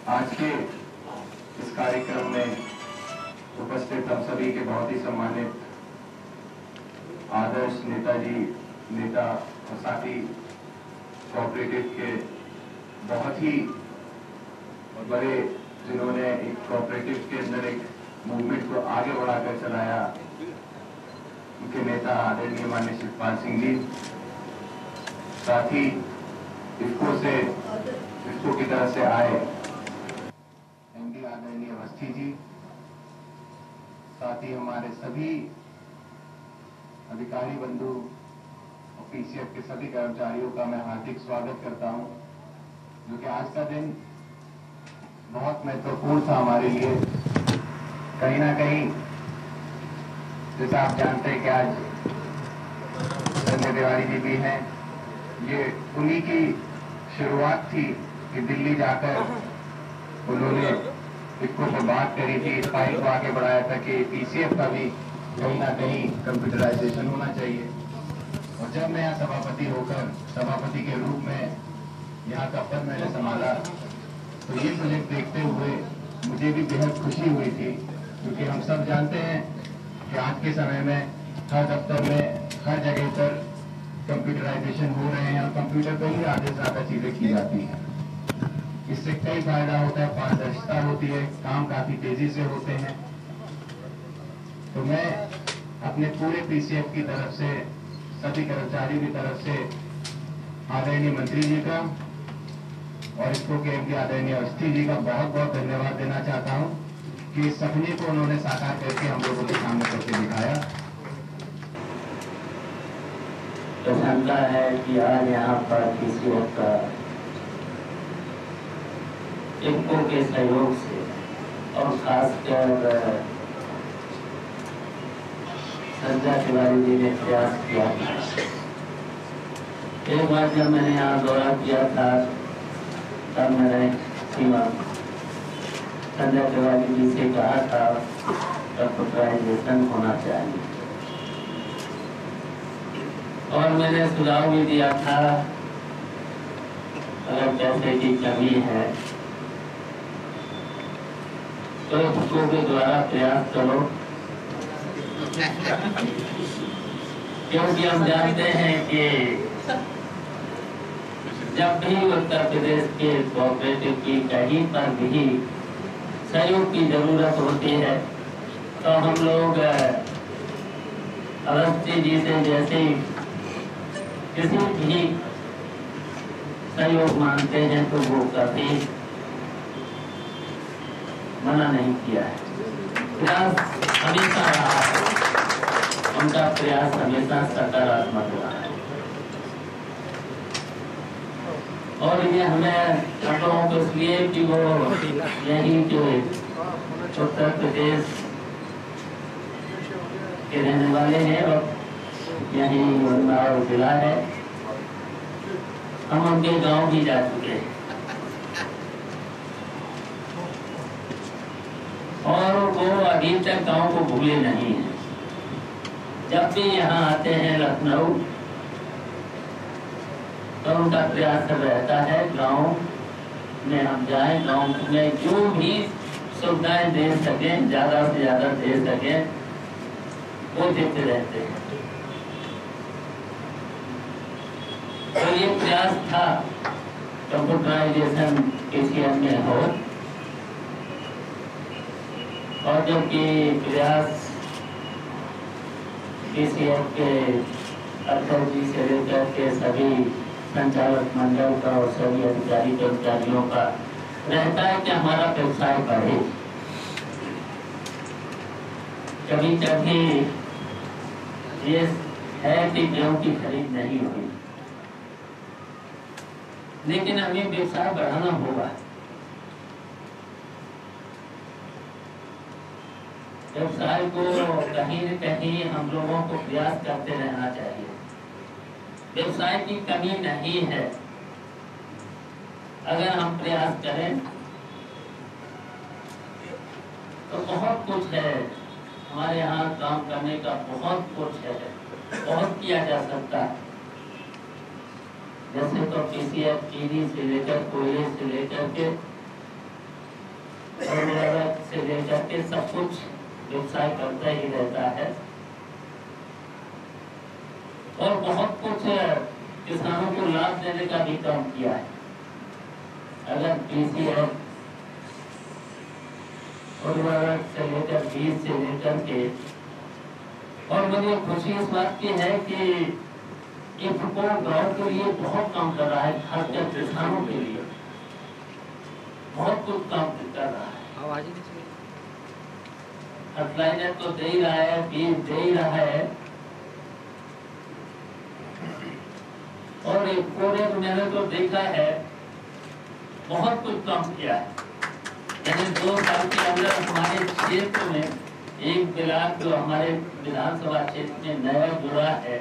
आज के इस कार्यक्रम में उपस्थित हम सभी के बहुत ही सम्मानित आदर्श नेता और साथी कोऑपरेटिव के बहुत ही बड़े, जिन्होंने एक कोऑपरेटिव के अंदर एक मूवमेंट को आगे बढ़ाकर चलाया, उनके नेता आदरणीय माननीय शिवपाल सिंह जी, साथ ही इफ्को की तरफ से आए एमडी आदरणीय अवस्थी जी, साथ ही हमारे सभी अधिकारी बंधु और पीसीएफ के सभी कर्मचारियों का मैं हार्दिक स्वागत करता हूं, जो कि आज का दिन बहुत महत्वपूर्ण था हमारे लिए। कहीं ना कहीं जैसा आप जानते हैं कि आज संजय तिवारी जी भी हैं, ये उन्हीं की शुरुआत थी कि दिल्ली जाकर उन्होंने इफ्को पर बात करी थी, इस फाइल को आगे बढ़ाया था कि पीसीएफ का भी कहीं ना कहीं कंप्यूटराइजेशन होना चाहिए। और जब मैं यहाँ सभापति होकर सभापति के रूप में यहाँ का पद मैंने संभाला, तो ये प्रोजेक्ट देखते हुए मुझे भी बेहद खुशी हुई थी, क्योंकि हम सब जानते हैं कि आज के समय में हर दफ्तर में हर जगह पर कंप्यूटराइजेशन हो रहे हैं और कंप्यूटर पर ही आधे से ज्यादा चीजें की जाती हैं। इससे कई फायदा होता है, पारदर्शिता होती है, काम काफी तेजी से होते हैं। तो मैं अपने पूरे पीसीएफ की तरफ से, सभी कर्मचारियों की तरफ से आदरणीय मंत्री जी का और इफ्को के एमडी आदरणीय अवस्थी जी का बहुत बहुत धन्यवाद देना चाहता हूं कि इस सपने को उन्होंने साकार करके हम लोगों के सामने करके दिखाया। प्रसन्नता है कि आज यहाँ पर पीसीएफ का इफ्को के सहयोग से और खासकर संजय तिवारी जी ने प्रयास किया था। एक बार जब मैंने यहाँ दौरा किया था, तब मैंने संजय तिवारी जी से कहा था कंप्यूटराइजेशन होना चाहिए, और मैंने सुझाव भी दिया था अगर पैसे की कमी है तो इसको के द्वारा प्रयास करो, क्योंकि हम जानते हैं कि जब भी उत्तर प्रदेश के कोऑपरेटिव की कहीं पर भी सहयोग की जरूरत होती है तो हम लोग अवस्थी जी से जैसे किसी भी सहयोग मांगते हैं तो वो कभी मना नहीं किया है। प्रयास हमेशा रहा है, उनका प्रयास हमेशा सकारात्मक रहा है, और ये हमें छात्रों को इसलिए कि वो यही जो उत्तर प्रदेश के रहने वाले हैं और यही उन्नाव जिला है, हम उनके गांव भी जा चुके हैं और वो अभी तक गांव को भूले नहीं है। जब भी यहाँ आते हैं लखनऊ तो उनका प्रयास रहता है गांव में हम जाएं, गांव में जो भी सुविधाएं दे सकें, ज्यादा से ज्यादा दे सकें, वो देते रहते हैं। तो ये प्रयास था कंप्यूटराइजेशन पीसीएफ में हो, और जो कि प्रयास पीसीएफ के अध्यक्ष जी से लेकर के सभी संचालक मंडल का और सभी अधिकारी कर्मचारियों का रहता है कि हमारा व्यवसाय बढ़े। कभी कभी ये है कि गेहूं की खरीद नहीं हुई, लेकिन हमें व्यवसाय बढ़ाना होगा। व्यवसाय को कहीं न कहीं हम लोगों को प्रयास करते रहना चाहिए। व्यवसाय की कमी नहीं है, अगर हम प्रयास करें तो बहुत कुछ है हमारे यहाँ काम करने का, बहुत कुछ है, बहुत किया जा सकता है। जैसे तो पीसीएफ चीनी से लेकर कोयले से लेकर के और से लेकर के सब कुछ व्यवसाय करता ही रहता है और बहुत कुछ किसानों को लाभ देने का भी काम किया है। अगर पीसीएफ उर्वरक से लेकर बीज से लेकर के, और मुझे खुशी इस बात की है कि इफको गांव के लिए बहुत काम कर रहा है, खासकर किसानों के लिए बहुत कुछ काम कर रहा है। फर्टिलाइजर तो दे ही रहा है, बीज दे ही रहा है, और एक कोरे मैंने तो देखा है बहुत कुछ काम किया है। मैंने 2 साल के अंदर हमारे क्षेत्र में एक ब्लॉक जो हमारे विधानसभा क्षेत्र में नया जुड़ा है,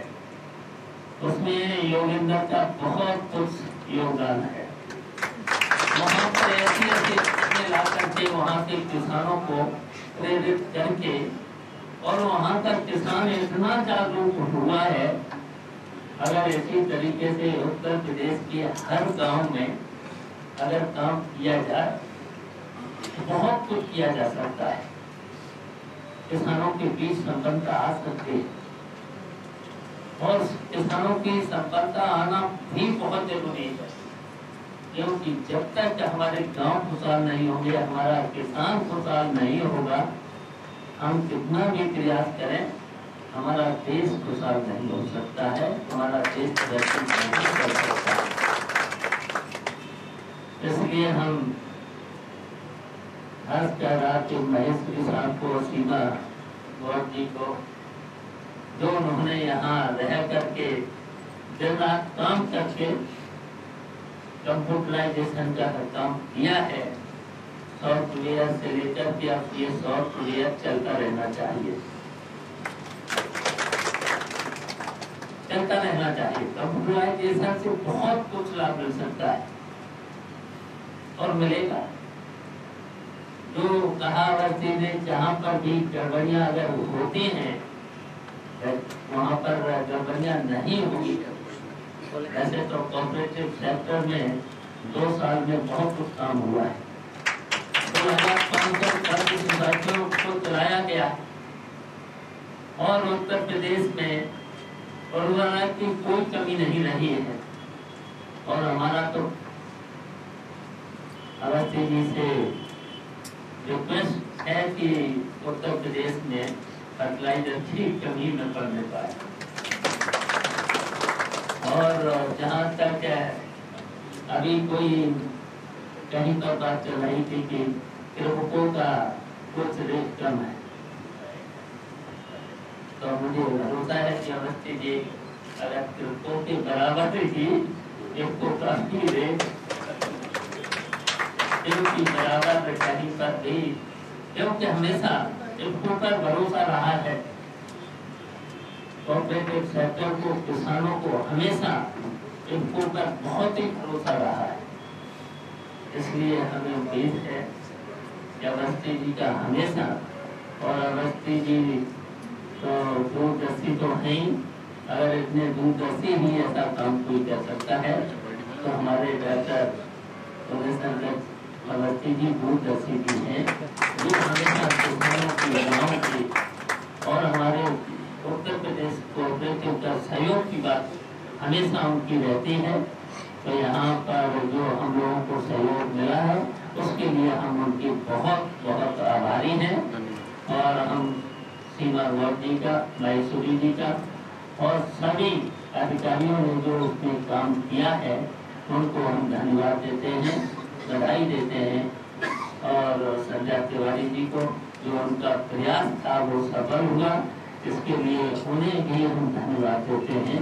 उसमें योगेंद्र का बहुत कुछ योगदान है। वहाँ पर ऐसी ला करके वहाँ के किसानों को प्रेरित करके, और वहाँ का किसान इतना जागरूक हुआ है। अगर इसी तरीके से उत्तर प्रदेश के हर गांव में अगर काम किया जाए तो बहुत कुछ किया जा सकता है। किसानों के बीच संपन्नता आ सकती है, और किसानों की संपन्नता आना भी बहुत जरूरी है, क्योंकि जब तक हमारे गांव खुशहाल नहीं होंगे, हमारा किसान खुशहाल नहीं होगा, हम कितना भी प्रयास करें, हमारा देश खुशहाल नहीं हो सकता है, हमारा देश प्रगति नहीं कर सकता है। इसलिए हम आज का रात महेश साहब को, सीमा गौर जी को, जो उन्होंने यहाँ रह करके दिन रात काम करके कंप्यूटराइजेशन का काम किया है, सॉफ्टवेयर से लेकर के अब ये सॉफ्टवेयर चलता रहना चाहिए, चलता रहना चाहिए। कंप्यूटराइजेशन से बहुत कुछ लाभ मिल सकता है और मिलेगा। जो कहावती ने जहाँ पर भी गड़बड़ियाँ अगर होती हैं, वहाँ पर गड़बड़ियाँ नहीं होगी। ऐसे तो कोऑपरेटिव सेक्टर में 2 साल में बहुत कुछ काम हुआ है। 2500 सोसाइटियों को चलाया गया, और उत्तर प्रदेश में उर्वरक की कोई कमी नहीं रही है। और हमारा तो अवस्थी जी से रिक्वेस्ट है कि उत्तर प्रदेश में फर्टिलाइजर की कमी न पड़ने पाए। और जहाँ तक अभी कोई कहीं पर बात चल रही थी कि कृषकों का कुछ रेट कम है, तो मुझे भरोसा है कि अवस्थी जी अगर कृषकों के बराबर ही इसको काफी रेट की बराबर कहीं पर भी, क्योंकि हमेशा इसको पर भरोसा रहा है। कोऑपरेटिव सेक्टर को, किसानों को हमेशा इनको पर बहुत ही भरोसा रहा है। इसलिए हमें उम्मीद है कि अवस्थी जी का हमेशा, और अवस्थी जी तो दूरदर्शी तो है ही, अगर इतने दूरदर्शी ही ऐसा काम कोई कर सकता है तो हमारे डॉक्टर अवस्थी जी दूरदर्शी भी हैं, जो हमेशा किसानों की, गाँव की और हमारे उत्तर प्रदेश कोऑपरेटिव का सहयोग की बात हमेशा उनकी रहती है। तो यहाँ पर जो हम लोगों को सहयोग मिला है, उसके लिए हम उनके बहुत बहुत आभारी हैं। और हम सीमा गौर जी का, महेश्वरी जी का और सभी अधिकारियों ने जो उसमें काम किया है, उनको हम धन्यवाद देते हैं, बधाई देते हैं। और संजय तिवारी जी को, जो उनका प्रयास था वो सफल हुआ, इसके लिए उन्हें भी हम धन्यवाद देते हैं।